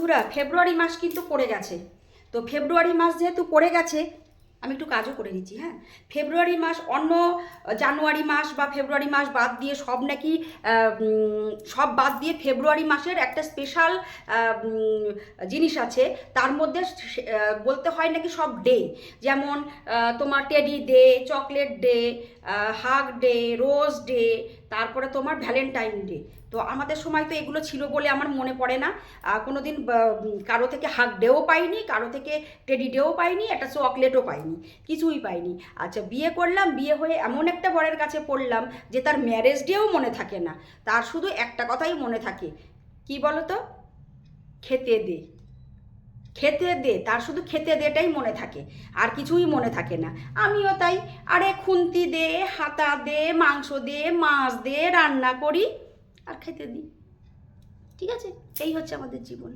বন্ধুরা, ফেব্রুয়ারি মাস কিন্তু পড়ে গেছে। তো ফেব্রুয়ারি মাস যেহেতু পড়ে গেছে, আমি একটু কাজও করে দিচ্ছি। হ্যাঁ, ফেব্রুয়ারি মাস অন্য জানুয়ারি মাস বা ফেব্রুয়ারি মাস বাদ দিয়ে সব নাকি সব বাদ দিয়ে ফেব্রুয়ারি মাসের একটা স্পেশাল জিনিস আছে। তার মধ্যে বলতে হয় নাকি সব ডে, যেমন তোমার teddy day, chocolate day, hug day, rose day, তারপরে তোমার ভ্যালেন্টাইন ডে। তো আমাদের সময় তো এগুলো ছিল বলে আমার মনে পড়ে না। কোনো দিন কারো থেকে হাগ ডেও পাইনি, কারো থেকে টেডি ডেও পাইনি, একটা চকলেটও পাইনি, কিছুই পাইনি। আচ্ছা, বিয়ে করলাম, বিয়ে হয়ে এমন একটা বরের কাছে পড়লাম যে তার ম্যারেজ ডেও মনে থাকে না, তার শুধু একটা কথাই মনে থাকে, কি বলো তো? খেতে দে, খেতে দে, তার শুধু খেতে দেটাই মনে থাকে, আর কিছুই মনে থাকে না। আমিও তাই, আরে খুন্তি দে, হাতা দে, মাংস দে, মাছ দে, রান্না করি আর খেতে দিই। ঠিক আছে, এই হচ্ছে আমাদের জীবন।